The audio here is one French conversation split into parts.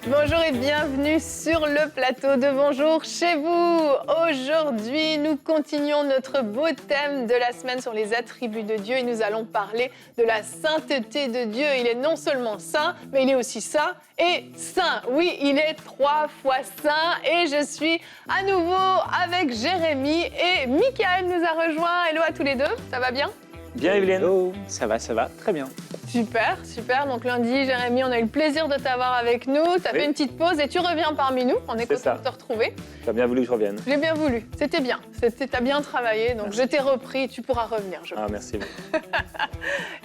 Bonjour et bienvenue sur le plateau de Bonjour chez vous. Aujourd'hui, nous continuons notre beau thème de la semaine sur les attributs de Dieu et nous allons parler de la sainteté de Dieu. Il est non seulement saint, mais il est aussi saint et saint. Oui, il est 3 fois saint et je suis à nouveau avec Jérémy et Michael nous a rejoint. Hello à tous les deux, ça va bien ? Bien Evelyne. Hello, ça va, très bien. Super, super. Donc lundi, Jérémy, on a eu le plaisir de t'avoir avec nous. Tu as fait une petite pause et tu reviens parmi nous. On est content de te retrouver. Tu as bien voulu que je revienne. J'ai bien voulu. C'était bien. Tu as bien travaillé. Donc je t'ai repris. Tu pourras revenir, je pense. Merci.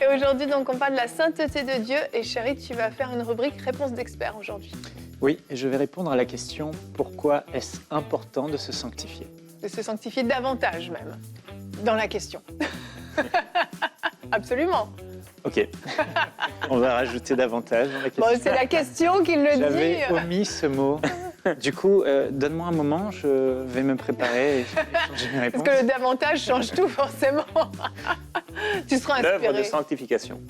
Et aujourd'hui, donc, on parle de la sainteté de Dieu. Et chérie, tu vas faire une rubrique réponse d'expert aujourd'hui. Oui, et je vais répondre à la question pourquoi est-ce important de se sanctifier ? De se sanctifier davantage même, dans la question. Absolument. Ok, on va rajouter davantage dans la question. Bon, c'est la question qui le dit. J'avais omis ce mot. Du coup, donne-moi un moment, je vais me préparer et changer mes réponses. Parce que le davantage change tout, forcément. Tu seras inspiré. L'œuvre de sanctification.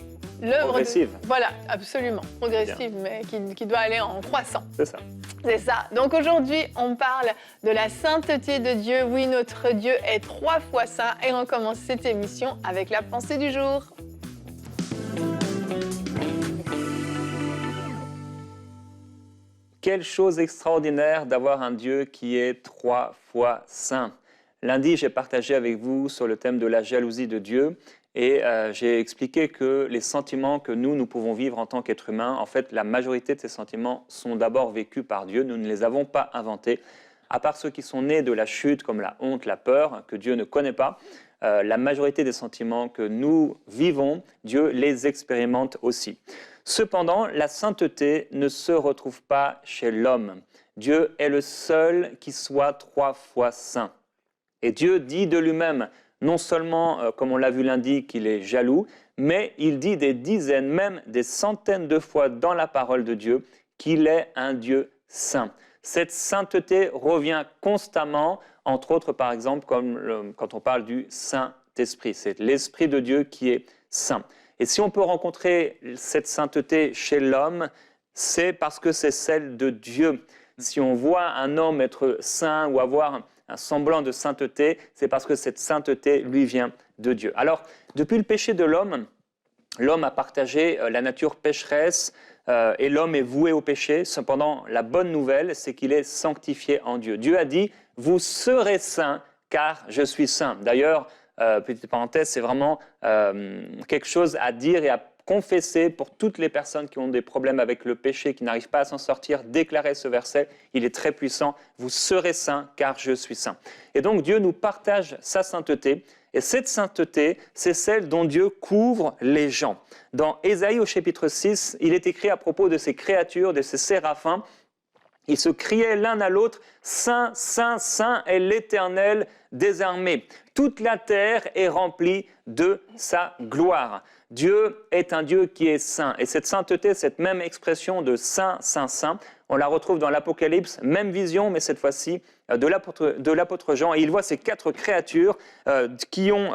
L'œuvre progressive. Voilà, absolument. Progressive, mais qui doit aller en croissant. C'est ça. C'est ça. Donc aujourd'hui, on parle de la sainteté de Dieu. Oui, notre Dieu est 3 fois saint. Et on commence cette émission avec la pensée du jour. Quelle chose extraordinaire d'avoir un Dieu qui est 3 fois saint. Lundi, j'ai partagé avec vous sur le thème de la jalousie de Dieu et j'ai expliqué que les sentiments que nous pouvons vivre en tant qu'êtres humains, en fait, la majorité de ces sentiments sont d'abord vécus par Dieu. Nous ne les avons pas inventés. À part ceux qui sont nés de la chute, comme la honte, la peur, que Dieu ne connaît pas, la majorité des sentiments que nous vivons, Dieu les expérimente aussi. Cependant, la sainteté ne se retrouve pas chez l'homme. Dieu est le seul qui soit 3 fois saint. Et Dieu dit de lui-même, non seulement, comme on l'a vu lundi, qu'il est jaloux, mais il dit des dizaines, même des centaines de fois dans la parole de Dieu, qu'il est un Dieu saint. Cette sainteté revient constamment, entre autres, par exemple, quand on parle du Saint-Esprit. C'est l'Esprit de Dieu qui est saint. Et si on peut rencontrer cette sainteté chez l'homme, c'est parce que c'est celle de Dieu. Si on voit un homme être saint ou avoir un semblant de sainteté, c'est parce que cette sainteté lui vient de Dieu. Alors, depuis le péché de l'homme a partagé la nature pécheresse et l'homme est voué au péché. Cependant, la bonne nouvelle, c'est qu'il est sanctifié en Dieu. Dieu a dit « Vous serez saints, car je suis saint ». D'ailleurs, petite parenthèse, c'est vraiment quelque chose à dire et à confesser pour toutes les personnes qui ont des problèmes avec le péché, qui n'arrivent pas à s'en sortir. Déclarer ce verset, il est très puissant. Vous serez saints, car je suis saint. Et donc Dieu nous partage sa sainteté. Et cette sainteté, c'est celle dont Dieu couvre les gens. Dans Ésaïe au chapitre 6, il est écrit à propos de ces créatures, de ces séraphins, ils se criaient l'un à l'autre, « Saint, Saint, Saint est l'Éternel des armées. Toute la terre est remplie de sa gloire. » Dieu est un Dieu qui est saint. Et cette sainteté, cette même expression de Saint, Saint, Saint, on la retrouve dans l'Apocalypse, même vision, mais cette fois-ci de l'apôtre Jean. Et il voit ces 4 créatures qui ont...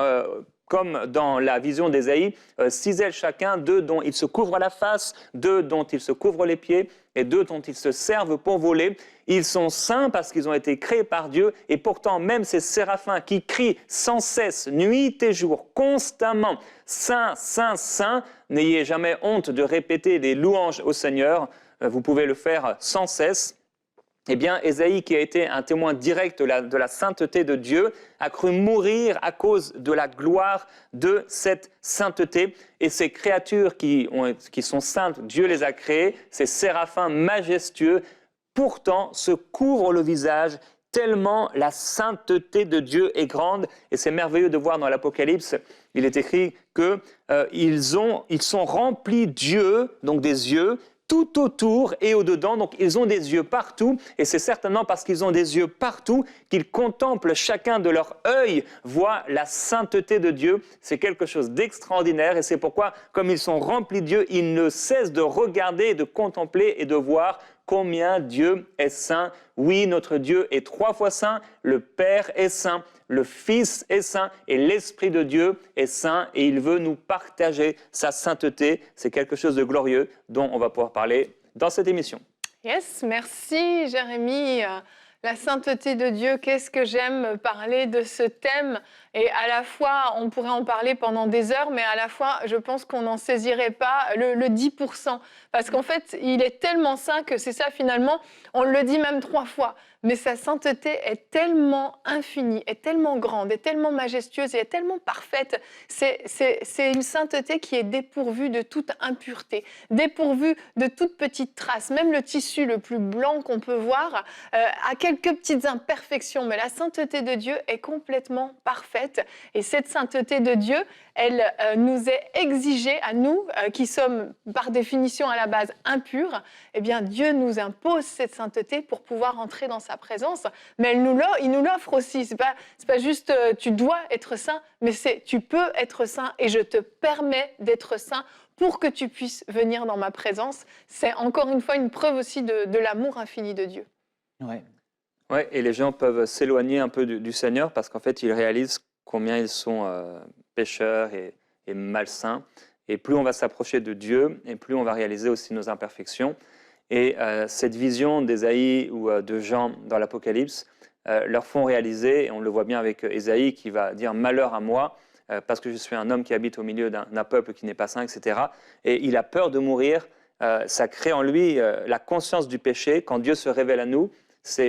comme dans la vision d'Ésaïe, 6 ailes chacun, 2 dont ils se couvrent la face, 2 dont ils se couvrent les pieds et 2 dont ils se servent pour voler. Ils sont saints parce qu'ils ont été créés par Dieu et pourtant même ces séraphins qui crient sans cesse, nuit et jour, constamment, Saint, Saint, Saint, n'ayez jamais honte de répéter les louanges au Seigneur, vous pouvez le faire sans cesse. Eh bien, Ésaïe, qui a été un témoin direct de la sainteté de Dieu, a cru mourir à cause de la gloire de cette sainteté. Et ces créatures qui sont saintes, Dieu les a créées, ces séraphins majestueux, pourtant se couvrent le visage tellement la sainteté de Dieu est grande. Et c'est merveilleux de voir dans l'Apocalypse, il est écrit qu'ils sont remplis d'yeux, donc des yeux, tout autour et au-dedans, donc ils ont des yeux partout, et c'est certainement parce qu'ils ont des yeux partout qu'ils contemplent chacun de leur œil, voient la sainteté de Dieu. C'est quelque chose d'extraordinaire, et c'est pourquoi, comme ils sont remplis de Dieu, ils ne cessent de regarder, de contempler et de voir combien Dieu est saint. Oui, notre Dieu est 3 fois saint, le Père est saint, le Fils est saint et l'Esprit de Dieu est saint et il veut nous partager sa sainteté. C'est quelque chose de glorieux dont on va pouvoir parler dans cette émission. Yes, merci Jérémie. La sainteté de Dieu, qu'est-ce que j'aime parler de ce thème. Et à la fois, on pourrait en parler pendant des heures, mais à la fois, je pense qu'on n'en saisirait pas le 10%. Parce qu'en fait, il est tellement saint que c'est ça finalement, on le dit même 3 fois. Mais sa sainteté est tellement infinie, est tellement grande, est tellement majestueuse et est tellement parfaite. C'est une sainteté qui est dépourvue de toute impureté, dépourvue de toute petite trace. Même le tissu le plus blanc qu'on peut voir a quelques petites imperfections, mais la sainteté de Dieu est complètement parfaite. Et cette sainteté de Dieu, elle nous est exigée à nous, qui sommes par définition à la base impurs. Eh bien, Dieu nous impose cette sainteté pour pouvoir entrer dans sa présence. Mais il nous l'offre aussi. C'est pas juste tu dois être saint, mais c'est tu peux être saint et je te permets d'être saint pour que tu puisses venir dans ma présence. C'est encore une fois une preuve aussi de l'amour infini de Dieu. Ouais. Ouais, et les gens peuvent s'éloigner un peu du Seigneur parce qu'en fait, ils réalisent combien ils sont pécheurs et malsains. Et plus on va s'approcher de Dieu, et plus on va réaliser aussi nos imperfections. Et cette vision d'Ésaïe ou de Jean dans l'Apocalypse leur font réaliser, et on le voit bien avec Ésaïe qui va dire « Malheur à moi, parce que je suis un homme qui habite au milieu d'un peuple qui n'est pas saint, etc. » Et il a peur de mourir. Ça crée en lui la conscience du péché. Quand Dieu se révèle à nous,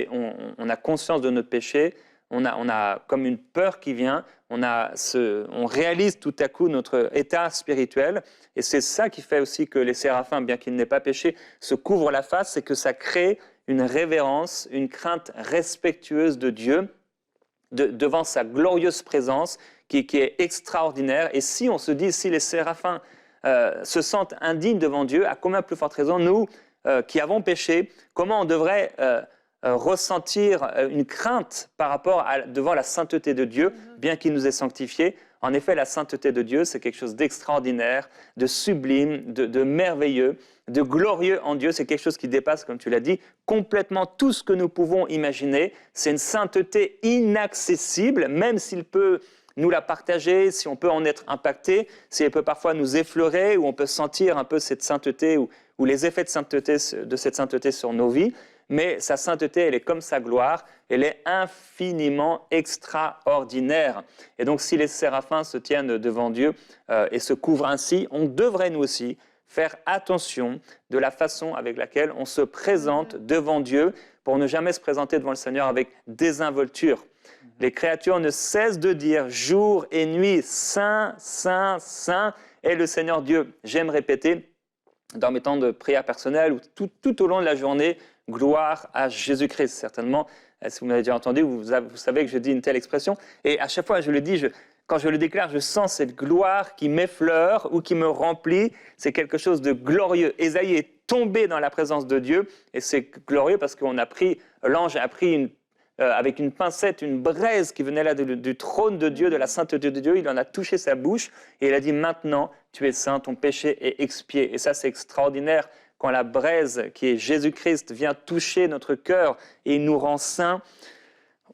on a conscience de notre péché, on a comme une peur qui vient, on réalise tout à coup notre état spirituel, et c'est ça qui fait aussi que les séraphins, bien qu'ils n'aient pas péché, se couvrent la face, c'est que ça crée une révérence, une crainte respectueuse de Dieu, devant sa glorieuse présence, qui est extraordinaire. Et si on se dit, si les séraphins se sentent indignes devant Dieu, à combien plus forte raison, nous qui avons péché, comment on devrait ressentir une crainte par rapport devant la sainteté de Dieu, bien qu'il nous ait sanctifiés. En effet, la sainteté de Dieu, c'est quelque chose d'extraordinaire, de sublime, de merveilleux, de glorieux en Dieu. C'est quelque chose qui dépasse, comme tu l'as dit, complètement tout ce que nous pouvons imaginer. C'est une sainteté inaccessible, même s'il peut nous la partager, si on peut en être impacté, si elle peut parfois nous effleurer, ou on peut sentir un peu cette sainteté ou les effets de cette sainteté sur nos vies. Mais sa sainteté, elle est comme sa gloire, elle est infiniment extraordinaire. Et donc, si les séraphins se tiennent devant Dieu et se couvrent ainsi, on devrait nous aussi faire attention de la façon avec laquelle on se présente devant Dieu pour ne jamais se présenter devant le Seigneur avec désinvolture. Les créatures ne cessent de dire jour et nuit, Saint, Saint, Saint est le Seigneur Dieu. J'aime répéter dans mes temps de prière personnelle ou tout au long de la journée, gloire à Jésus-Christ. Certainement, si vous m'avez déjà entendu, vous savez que je dis une telle expression. Et à chaque fois, je le dis, quand je le déclare, je sens cette gloire qui m'effleure ou qui me remplit. C'est quelque chose de glorieux. Ésaïe est tombé dans la présence de Dieu et c'est glorieux parce qu'on l'ange a pris avec une pincette, une braise qui venait là du trône de Dieu, de la sainteté de Dieu. Il en a touché sa bouche et il a dit « Maintenant, tu es saint, ton péché est expié. » Et ça, c'est extraordinaire. Quand la braise, qui est Jésus-Christ, vient toucher notre cœur et il nous rend saints,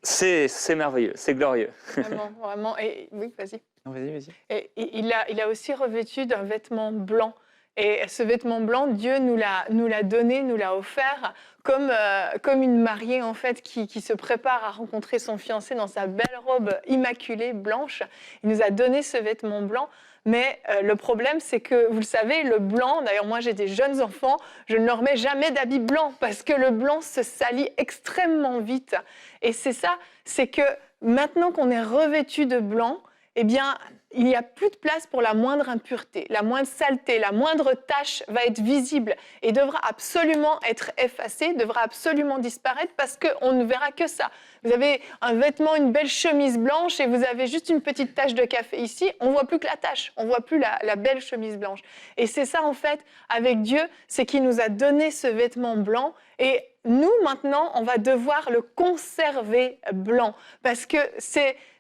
c'est merveilleux, c'est glorieux. Vraiment, vraiment. Et, oui, vas-y. Non, vas-y. Et il a aussi revêtu d'un vêtement blanc. Et ce vêtement blanc, Dieu nous l'a donné, nous l'a offert comme une mariée en fait qui se prépare à rencontrer son fiancé dans sa belle robe immaculée, blanche. Il nous a donné ce vêtement blanc. Mais le problème, c'est que, vous le savez, le blanc, d'ailleurs moi j'ai des jeunes enfants, je ne leur mets jamais d'habits blancs parce que le blanc se salit extrêmement vite. Et c'est ça, c'est que maintenant qu'on est revêtu de blanc, eh bien, il n'y a plus de place pour la moindre impureté, la moindre saleté, la moindre tache va être visible et devra absolument être effacée, devra absolument disparaître parce qu'on ne verra que ça. Vous avez un vêtement, une belle chemise blanche et vous avez juste une petite tache de café ici, on ne voit plus que la tache, on ne voit plus la belle chemise blanche. Et c'est ça en fait, avec Dieu, c'est qu'il nous a donné ce vêtement blanc et nous maintenant, on va devoir le conserver blanc parce que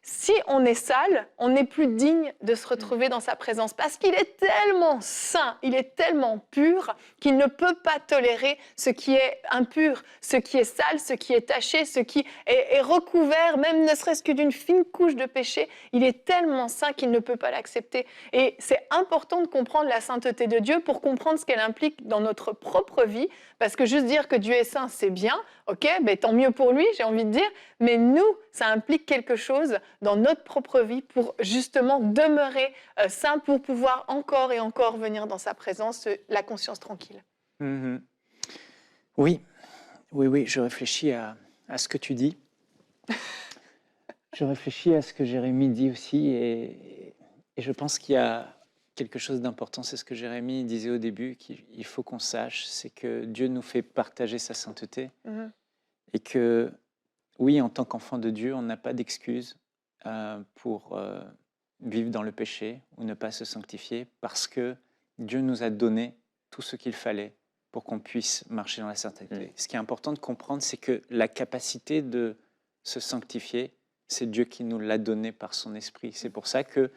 si on est sale, on n'est plus digne digne de se retrouver dans sa présence parce qu'il est tellement saint, il est tellement pur qu'il ne peut pas tolérer ce qui est impur, ce qui est sale, ce qui est taché, ce qui est recouvert, même ne serait-ce que d'une fine couche de péché. Il est tellement saint qu'il ne peut pas l'accepter. Et c'est important de comprendre la sainteté de Dieu pour comprendre ce qu'elle implique dans notre propre vie, parce que juste dire que Dieu est saint, c'est bien, ok, ben, tant mieux pour lui, j'ai envie de dire, mais nous, ça implique quelque chose dans notre propre vie pour justement demeurer saint, pour pouvoir encore et encore venir dans sa présence, la conscience tranquille. Mhm. Oui, je réfléchis à ce que tu dis. Je réfléchis à ce que Jérémie dit aussi, et je pense qu'il y a quelque chose d'important, c'est ce que Jérémie disait au début, qu'il faut qu'on sache, c'est que Dieu nous fait partager sa sainteté, et que, oui, en tant qu'enfant de Dieu, on n'a pas d'excuse pour vivre dans le péché ou ne pas se sanctifier, parce que Dieu nous a donné tout ce qu'il fallait pour qu'on puisse marcher dans la sainteté. Ce qui est important de comprendre, c'est que la capacité de se sanctifier, c'est Dieu qui nous l'a donné par son esprit. C'est pour ça que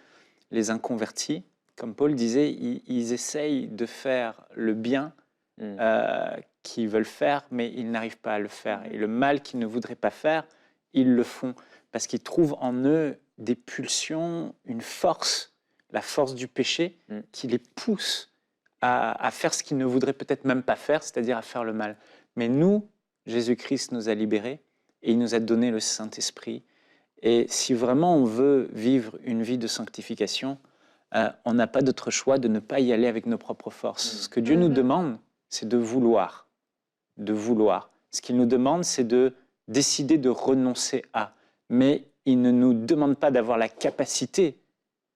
les inconvertis, comme Paul disait, ils essayent de faire le bien qu'ils veulent faire, mais ils n'arrivent pas à le faire. Et le mal qu'ils ne voudraient pas faire, ils le font, parce qu'ils trouvent en eux des pulsions, une force, la force du péché, qui les pousse à faire ce qu'ils ne voudraient peut-être même pas faire, c'est-à-dire à faire le mal. Mais nous, Jésus-Christ nous a libérés et il nous a donné le Saint-Esprit. Et si vraiment on veut vivre une vie de sanctification, on n'a pas d'autre choix de ne pas y aller avec nos propres forces. Ce que Dieu nous demande, c'est de vouloir. De vouloir. Ce qu'il nous demande, c'est de décider de renoncer à. Mais il ne nous demande pas d'avoir la capacité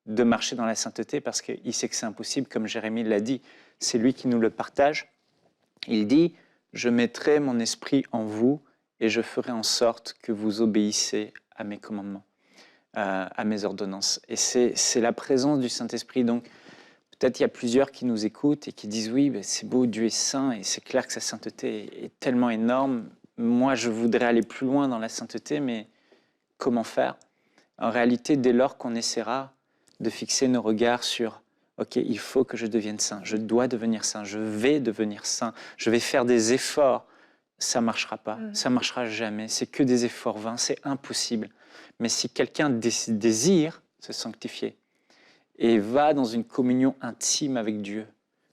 de marcher dans la sainteté, parce qu'il sait que c'est impossible, comme Jérémie l'a dit. C'est lui qui nous le partage. Il dit « Je mettrai mon esprit en vous et je ferai en sorte que vous obéissez à mes commandements, à mes ordonnances. » Et c'est la présence du Saint-Esprit. Donc, peut-être il y a plusieurs qui nous écoutent et qui disent « Oui, ben c'est beau, Dieu est saint et c'est clair que sa sainteté est tellement énorme. Moi, je voudrais aller plus loin dans la sainteté, mais comment faire ?» En réalité, dès lors qu'on essaiera de fixer nos regards sur « Ok, il faut que je devienne saint, je dois devenir saint, je vais devenir saint, je vais faire des efforts », ça ne marchera pas, ça ne marchera jamais, c'est que des efforts vains, c'est impossible. Mais si quelqu'un désire se sanctifier et va dans une communion intime avec Dieu,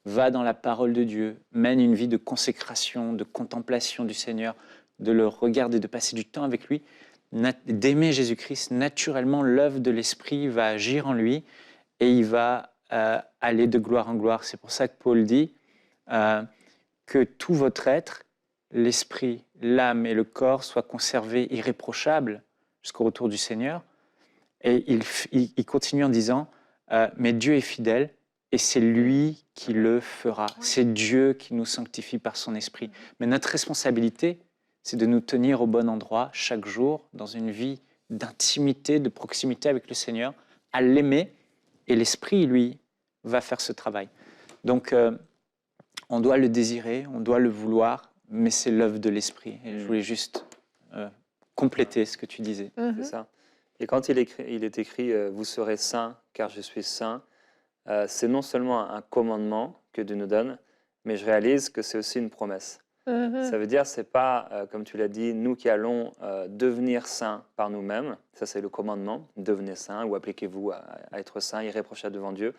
va dans la parole de Dieu, mène une vie de consécration, de contemplation du Seigneur, de le regarder, de passer du temps avec lui, d'aimer Jésus-Christ, naturellement, l'œuvre de l'Esprit va agir en lui et il va aller de gloire en gloire. C'est pour ça que Paul dit que tout votre être, l'esprit, l'âme et le corps soient conservés irréprochables jusqu'au retour du Seigneur. Et il continue en disant mais Dieu est fidèle et c'est lui qui le fera. Oui. C'est Dieu qui nous sanctifie par son esprit. Mais notre responsabilité, c'est de nous tenir au bon endroit chaque jour, dans une vie d'intimité, de proximité avec le Seigneur, à l'aimer, et l'Esprit, lui, va faire ce travail. Donc, on doit le désirer, on doit le vouloir, mais c'est l'œuvre de l'Esprit. Et je voulais juste compléter ce que tu disais. C'est ça. Et quand il est écrit « Vous serez saints, car je suis saint », c'est non seulement un commandement que Dieu nous donne, mais je réalise que c'est aussi une promesse. Ça veut dire, c'est pas, comme tu l'as dit, nous qui allons devenir saints par nous-mêmes. Ça, c'est le commandement, devenez saints ou appliquez-vous à être saints, irréprochables devant Dieu.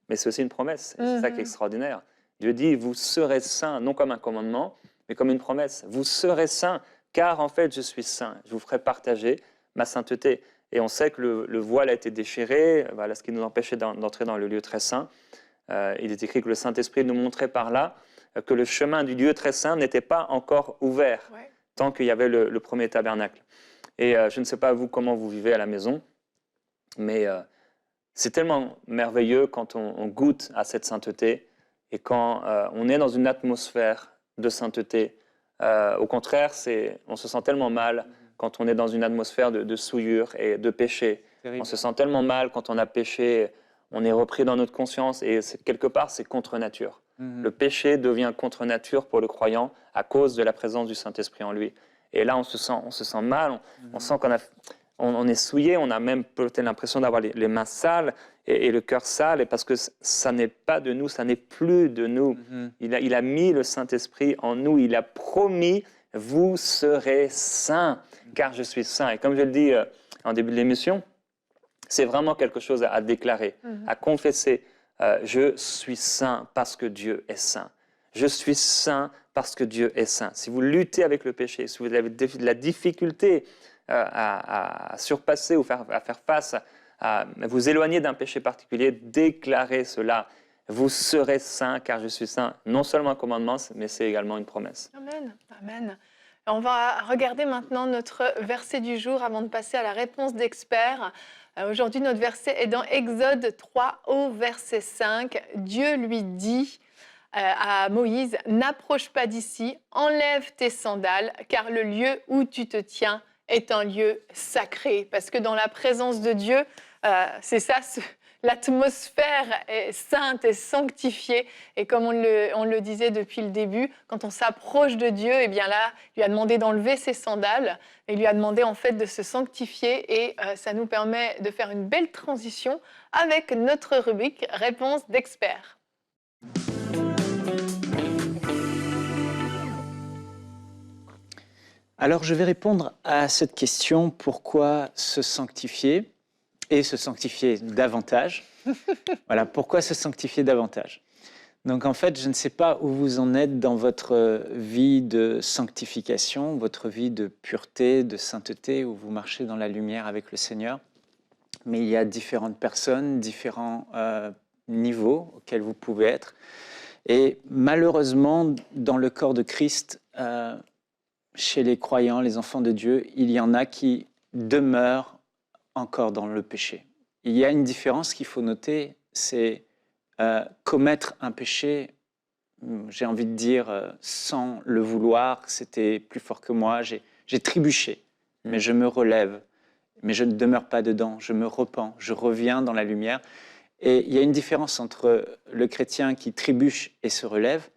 Mais c'est aussi une promesse. C'est ça qui est extraordinaire. Dieu dit, vous serez saints, non comme un commandement, mais comme une promesse. Vous serez saints, car en fait, je suis saint. Je vous ferai partager ma sainteté. Et on sait que le voile a été déchiré, voilà ce qui nous empêchait d'entrer dans le lieu très saint. Il est écrit que le Saint-Esprit nous montrait par là que le chemin du lieu très saint n'était pas encore ouvert tant qu'il y avait le premier tabernacle. Et je ne sais pas vous comment vous vivez à la maison, mais c'est tellement merveilleux quand on goûte à cette sainteté et quand on est dans une atmosphère de sainteté. Au contraire, on se sent tellement mal quand on est dans une atmosphère de souillure et de péché. On se sent tellement mal quand on a péché, on est repris dans notre conscience et quelque part, c'est contre nature. Le péché devient contre nature pour le croyant à cause de la présence du Saint-Esprit en lui. Et là, on se sent mal, on sent qu'on est souillé, on a même peut-être l'impression d'avoir les mains sales. et le cœur sale, et parce que ça n'est pas de nous, ça n'est plus de nous. Il a mis le Saint-Esprit en nous, il a promis, vous serez saints, car je suis saint. Et comme je le dis en début de l'émission, c'est vraiment quelque chose à déclarer, à confesser. Je suis saint parce que Dieu est saint. Je suis saint parce que Dieu est saint. Si vous luttez avec le péché, si vous avez de la difficulté à surpasser ou à faire face, à vous éloigner d'un péché particulier, déclarez cela. Vous serez saints car je suis saint. Non seulement un commandement, mais c'est également une promesse. Amen. Amen. On va regarder maintenant notre verset du jour avant de passer à la réponse d'experts. Aujourd'hui, notre verset est dans Exode 3 au verset 5. Dieu lui dit à Moïse, « N'approche pas d'ici, enlève tes sandales, car le lieu où tu te tiens est un lieu sacré. » Parce que dans la présence de Dieu, c'est ça, l'atmosphère est sainte et sanctifiée. Et comme on le disait depuis le début, quand on s'approche de Dieu, eh bien là, il lui a demandé d'enlever ses sandales. Et il lui a demandé en fait de se sanctifier. Et ça nous permet de faire une belle transition avec notre rubrique Réponse d'experts. Alors, je vais répondre à cette question, pourquoi se sanctifier et se sanctifier davantage. Voilà, pourquoi se sanctifier davantage? Donc, en fait, je ne sais pas où vous en êtes dans votre vie de sanctification, votre vie de pureté, de sainteté, où vous marchez dans la lumière avec le Seigneur. Mais il y a différentes personnes, différents niveaux auxquels vous pouvez être. Et malheureusement, dans le corps de Christ, chez les croyants, les enfants de Dieu, il y en a qui demeurent encore dans le péché. Il y a une différence qu'il faut noter, c'est commettre un péché, j'ai envie de dire, sans le vouloir, c'était plus fort que moi, j'ai trébuché, mais je me relève, mais je ne demeure pas dedans, je me repens, je reviens dans la lumière. Et il y a une différence entre le chrétien qui trébuche et se relève,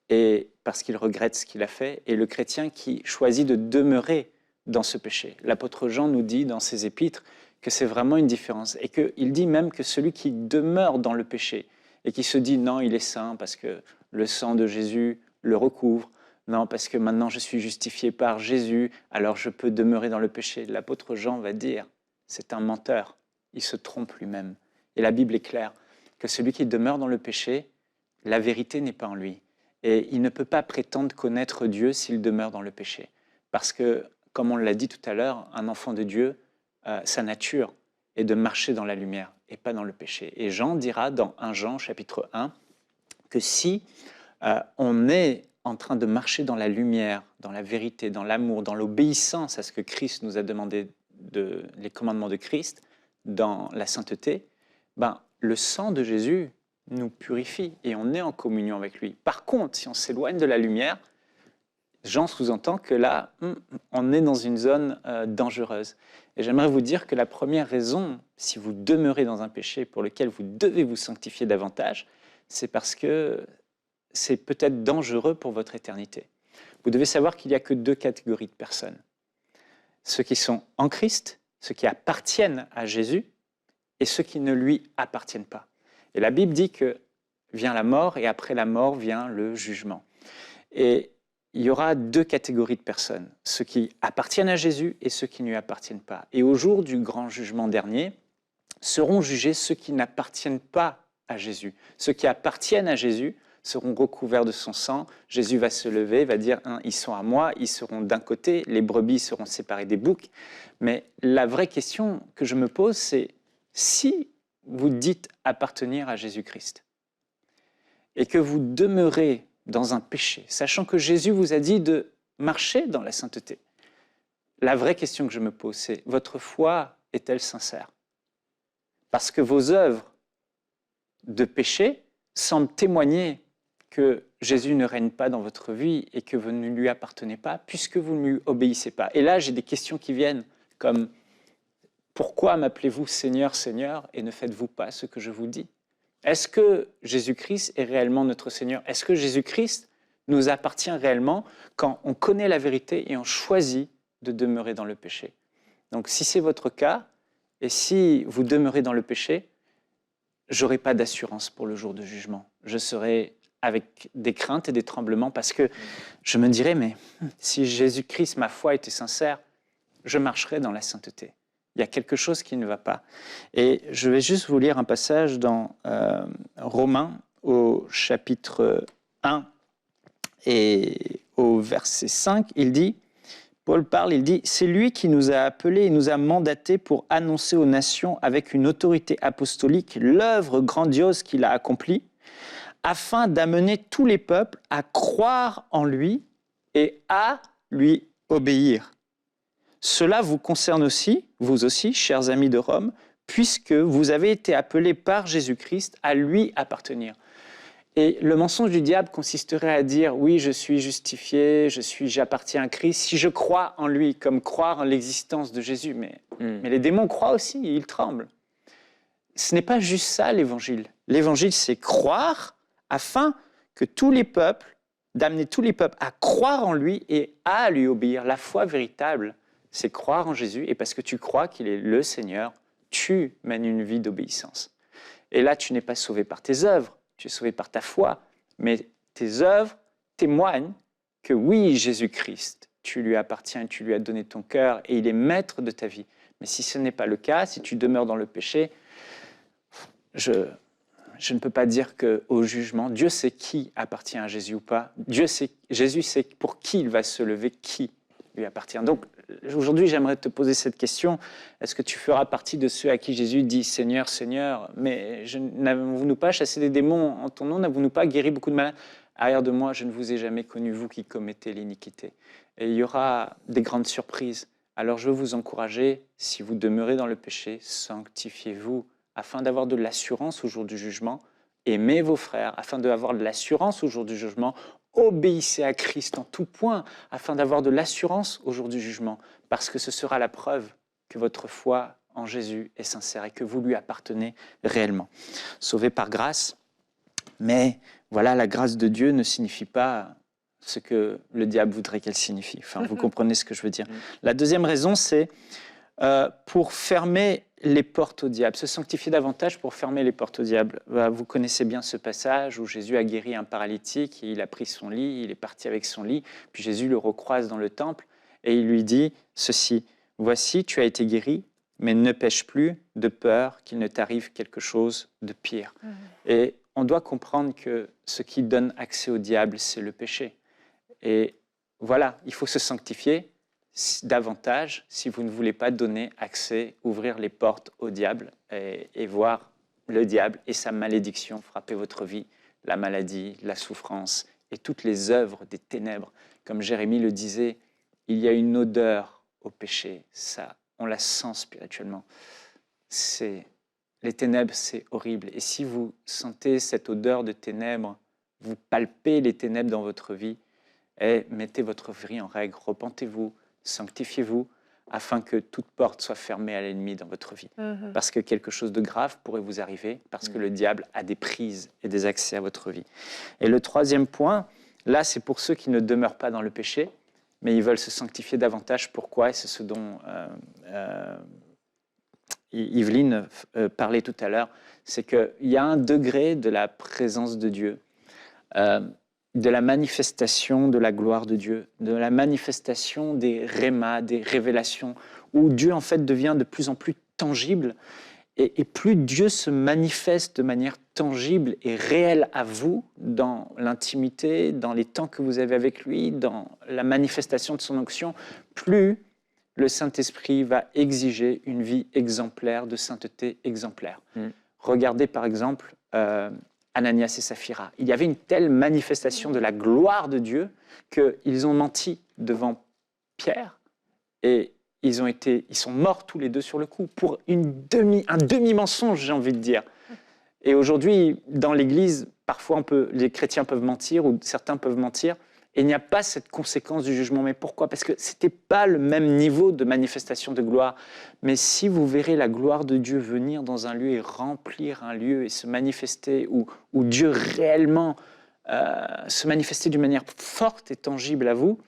et parce qu'il regrette ce qu'il a fait, et le chrétien qui choisit de demeurer dans ce péché. L'apôtre Jean nous dit dans ses épîtres que c'est vraiment une différence, et qu'il dit même que celui qui demeure dans le péché, et qui se dit non, il est saint parce que le sang de Jésus le recouvre, non, parce que maintenant je suis justifié par Jésus, alors je peux demeurer dans le péché. L'apôtre Jean va dire, c'est un menteur, il se trompe lui-même. Et la Bible est claire, que celui qui demeure dans le péché, la vérité n'est pas en lui. Et il ne peut pas prétendre connaître Dieu s'il demeure dans le péché. Parce que, comme on l'a dit tout à l'heure, un enfant de Dieu, sa nature est de marcher dans la lumière et pas dans le péché. Et Jean dira dans 1 Jean, chapitre 1, que si on est en train de marcher dans la lumière, dans la vérité, dans l'amour, dans l'obéissance à ce que Christ nous a demandé, les commandements de Christ, dans la sainteté, ben, le sang de Jésus nous purifie et on est en communion avec lui. Par contre, si on s'éloigne de la lumière, Jean sous-entend que là, on est dans une zone dangereuse. Et j'aimerais vous dire que la première raison, si vous demeurez dans un péché pour lequel vous devez vous sanctifier davantage, c'est parce que c'est peut-être dangereux pour votre éternité. Vous devez savoir qu'il n'y a que 2 catégories de personnes. Ceux qui sont en Christ, ceux qui appartiennent à Jésus, et ceux qui ne lui appartiennent pas. Et la Bible dit que vient la mort et après la mort vient le jugement. Et il y aura 2 catégories de personnes, ceux qui appartiennent à Jésus et ceux qui ne lui appartiennent pas. Et au jour du grand jugement dernier, seront jugés ceux qui n'appartiennent pas à Jésus. Ceux qui appartiennent à Jésus seront recouverts de son sang. Jésus va se lever, va dire ils sont à moi, ils seront d'un côté, les brebis seront séparées des boucs. Mais la vraie question que je me pose, c'est si vous dites appartenir à Jésus-Christ et que vous demeurez dans un péché, sachant que Jésus vous a dit de marcher dans la sainteté, la vraie question que je me pose, c'est votre foi est-elle sincère? Parce que vos œuvres de péché semblent témoigner que Jésus ne règne pas dans votre vie et que vous ne lui appartenez pas puisque vous ne lui obéissez pas. Et là, j'ai des questions qui viennent comme « Pourquoi m'appelez-vous Seigneur, Seigneur et ne faites-vous pas ce que je vous dis ?» Est-ce que Jésus-Christ est réellement notre Seigneur? Est-ce que Jésus-Christ nous appartient réellement quand on connaît la vérité et on choisit de demeurer dans le péché? Donc si c'est votre cas, et si vous demeurez dans le péché, j'aurai pas d'assurance pour le jour de jugement. Je serai avec des craintes et des tremblements parce que je me dirais, mais si Jésus-Christ, ma foi était sincère, je marcherai dans la sainteté. Il y a quelque chose qui ne va pas. Et je vais juste vous lire un passage dans Romains au chapitre 1 et au verset 5, il dit, Paul parle, il dit « C'est lui qui nous a appelés et nous a mandatés pour annoncer aux nations avec une autorité apostolique l'œuvre grandiose qu'il a accomplie, afin d'amener tous les peuples à croire en lui et à lui obéir. Cela vous concerne aussi, vous aussi, chers amis de Rome, puisque vous avez été appelés par Jésus-Christ à lui appartenir. » Et le mensonge du diable consisterait à dire « Oui, je suis justifié, j'appartiens à Christ, si je crois en lui, comme croire en l'existence de Jésus. » Mais les démons croient aussi, ils tremblent. Ce n'est pas juste ça l'évangile. L'évangile, c'est croire afin que tous les peuples, d'amener tous les peuples à croire en lui et à lui obéir. La foi véritable, c'est croire en Jésus, et parce que tu crois qu'il est le Seigneur, tu mènes une vie d'obéissance. Et là, tu n'es pas sauvé par tes œuvres, tu es sauvé par ta foi, mais tes œuvres témoignent que oui, Jésus-Christ, tu lui appartiens, tu lui as donné ton cœur et il est maître de ta vie. Mais si ce n'est pas le cas, si tu demeures dans le péché, je ne peux pas dire qu'au jugement, Dieu sait qui appartient à Jésus ou pas. Jésus sait pour qui il va se lever, qui lui appartient. Donc aujourd'hui, j'aimerais te poser cette question. Est-ce que tu feras partie de ceux à qui Jésus dit « Seigneur, Seigneur, mais n'avons-nous pas chassé des démons en ton nom? N'avons-nous pas guéri beaucoup de malades? Arrière de moi, je ne vous ai jamais connu, vous qui commettez l'iniquité. » Et il y aura des grandes surprises. Alors je veux vous encourager, si vous demeurez dans le péché, sanctifiez-vous afin d'avoir de l'assurance au jour du jugement. Aimez vos frères afin d'avoir de l'assurance au jour du jugement. Obéissez à Christ en tout point afin d'avoir de l'assurance au jour du jugement, parce que ce sera la preuve que votre foi en Jésus est sincère et que vous lui appartenez réellement. Sauvé par grâce, mais voilà, la grâce de Dieu ne signifie pas ce que le diable voudrait qu'elle signifie. Enfin, vous comprenez ce que je veux dire. La deuxième raison, c'est pour fermer les portes au diable, se sanctifier davantage pour fermer les portes au diable. Vous connaissez bien ce passage où Jésus a guéri un paralytique, et il a pris son lit, il est parti avec son lit, puis Jésus le recroise dans le temple et il lui dit ceci, « Voici, tu as été guéri, mais ne pêche plus de peur qu'il ne t'arrive quelque chose de pire. » Et on doit comprendre que ce qui donne accès au diable, c'est le péché. Et voilà, il faut se sanctifier davantage si vous ne voulez pas donner accès, ouvrir les portes au diable et voir le diable et sa malédiction frapper votre vie, la maladie, la souffrance et toutes les œuvres des ténèbres. Comme Jérémie le disait, il y a une odeur au péché, ça, on la sent spirituellement. Les ténèbres, c'est horrible. Et si vous sentez cette odeur de ténèbres, vous palpez les ténèbres dans votre vie, et mettez votre vie en règle, repentez-vous, sanctifiez-vous, afin que toute porte soit fermée à l'ennemi dans votre vie. Parce que quelque chose de grave pourrait vous arriver, parce que le diable a des prises et des accès à votre vie. Et le troisième point, là, c'est pour ceux qui ne demeurent pas dans le péché, mais ils veulent se sanctifier davantage. Pourquoi? Et c'est ce dont Yveline parlait tout à l'heure, c'est qu'il y a un degré de la présence de Dieu, de la manifestation de la gloire de Dieu, de la manifestation des rémas, des révélations, où Dieu en fait devient de plus en plus tangible, et plus Dieu se manifeste de manière tangible et réelle à vous, dans l'intimité, dans les temps que vous avez avec lui, dans la manifestation de son onction, plus le Saint-Esprit va exiger une vie exemplaire, de sainteté exemplaire. Regardez par exemple Ananias et Saphira. Il y avait une telle manifestation de la gloire de Dieu qu'ils ont menti devant Pierre et ils sont morts tous les deux sur le coup pour un demi-mensonge, j'ai envie de dire. Et aujourd'hui, dans l'Église, parfois les chrétiens peuvent mentir ou certains peuvent mentir et il n'y a pas cette conséquence du jugement. Mais pourquoi? Parce que ce n'était pas le même niveau de manifestation de gloire. Mais si vous verrez la gloire de Dieu venir dans un lieu et remplir un lieu et se manifester, où Dieu réellement se manifester d'une manière forte et tangible à vous,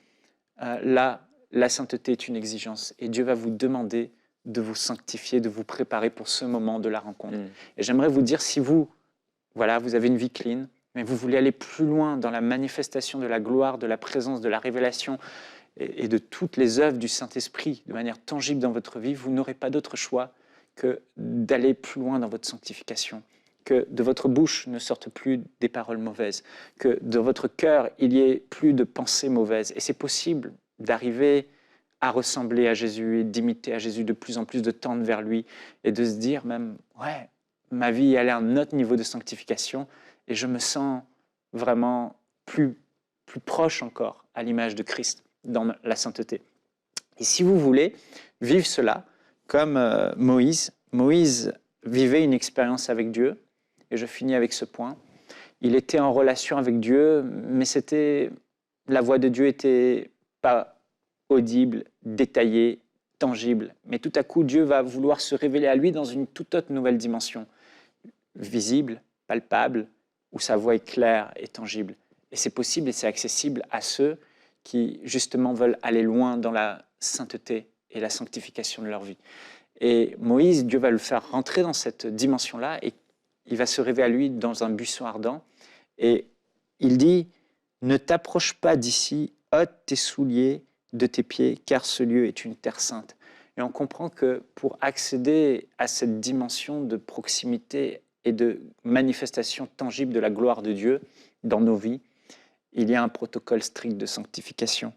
là, la sainteté est une exigence. Et Dieu va vous demander de vous sanctifier, de vous préparer pour ce moment de la rencontre. Mm. Et j'aimerais vous dire, si vous avez une vie clean, mais vous voulez aller plus loin dans la manifestation de la gloire, de la présence, de la révélation et de toutes les œuvres du Saint-Esprit de manière tangible dans votre vie, vous n'aurez pas d'autre choix que d'aller plus loin dans votre sanctification, que de votre bouche ne sortent plus des paroles mauvaises, que de votre cœur, il y ait plus de pensées mauvaises. Et c'est possible d'arriver à ressembler à Jésus et d'imiter à Jésus de plus en plus, de tendre vers lui et de se dire même, ouais, ma vie elle est à un autre niveau de sanctification et je me sens vraiment plus proche encore à l'image de Christ dans la sainteté. Et si vous voulez vivre cela, comme Moïse vivait une expérience avec Dieu, et je finis avec ce point, il était en relation avec Dieu, mais la voix de Dieu n'était pas audible, détaillée, tangible. Mais tout à coup, Dieu va vouloir se révéler à lui dans une toute autre nouvelle dimension, visible, palpable, où sa voix est claire et tangible. Et c'est possible et c'est accessible à ceux qui, justement, veulent aller loin dans la sainteté et la sanctification de leur vie. Et Moïse, Dieu va le faire rentrer dans cette dimension-là et il va se révéler à lui dans un buisson ardent. Et il dit, « Ne t'approche pas d'ici, ôte tes souliers de tes pieds, car ce lieu est une terre sainte. » Et on comprend que pour accéder à cette dimension de proximité et de manifestation tangible de la gloire de Dieu dans nos vies, il y a un protocole strict de sanctification.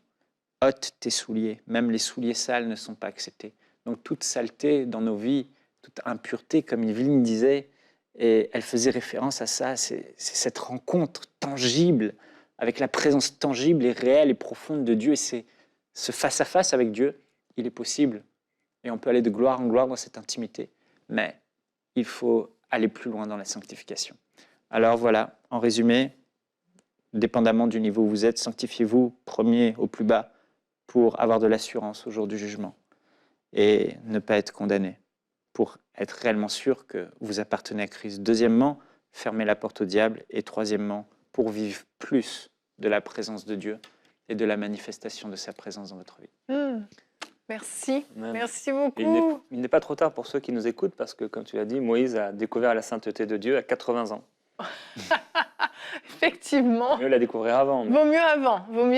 Ôte tes souliers, même les souliers sales ne sont pas acceptés. Donc toute saleté dans nos vies, toute impureté, comme Yveline disait, et elle faisait référence à ça, c'est cette rencontre tangible avec la présence tangible et réelle et profonde de Dieu. Et c'est ce face-à-face avec Dieu, il est possible. Et on peut aller de gloire en gloire dans cette intimité. Mais il faut aller plus loin dans la sanctification. Alors voilà, en résumé, dépendamment du niveau où vous êtes, sanctifiez-vous premier au plus bas pour avoir de l'assurance au jour du jugement et ne pas être condamné, pour être réellement sûr que vous appartenez à Christ. Deuxièmement, fermez la porte au diable. Et troisièmement, pour vivre plus de la présence de Dieu et de la manifestation de sa présence dans votre vie. Merci, Amen. Merci beaucoup. Il n'est pas trop tard pour ceux qui nous écoutent parce que, comme tu l'as dit, Moïse a découvert la sainteté de Dieu à 80 ans. Effectivement. Mieux la découvrir avant. Mais Vaut mieux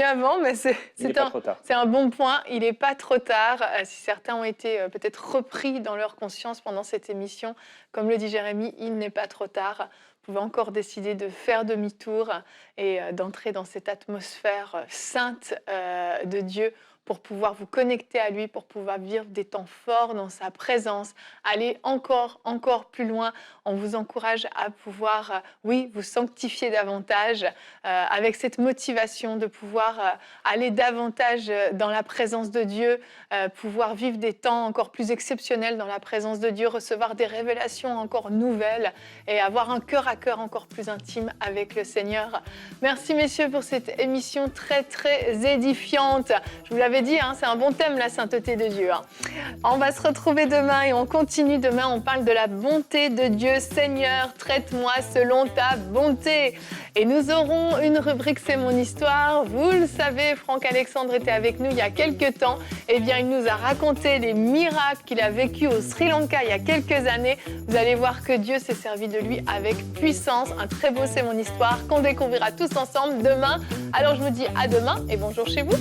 avant, mais il n'est pas trop tard. c'est un bon point. Il n'est pas trop tard. Si certains ont été peut-être repris dans leur conscience pendant cette émission, comme le dit Jérémie, il n'est pas trop tard. Vous pouvez encore décider de faire demi-tour et d'entrer dans cette atmosphère sainte de Dieu pour pouvoir vous connecter à lui, pour pouvoir vivre des temps forts dans sa présence, aller encore plus loin. On vous encourage à pouvoir, vous sanctifier davantage avec cette motivation de pouvoir aller davantage dans la présence de Dieu, pouvoir vivre des temps encore plus exceptionnels dans la présence de Dieu, recevoir des révélations encore nouvelles et avoir un cœur à cœur encore plus intime avec le Seigneur. Merci messieurs pour cette émission très édifiante. Je vous l'avais dit, c'est un bon thème, la sainteté de Dieu. On va se retrouver demain et on continue. Demain, on parle de la bonté de Dieu. Seigneur, traite-moi selon ta bonté. Et nous aurons une rubrique C'est mon histoire. Vous le savez, Franck Alexandre était avec nous il y a quelques temps. Eh bien, il nous a raconté les miracles qu'il a vécus au Sri Lanka il y a quelques années. Vous allez voir que Dieu s'est servi de lui avec puissance. Un très beau C'est mon histoire qu'on découvrira tous ensemble demain. Alors, je vous dis à demain et bonjour chez vous.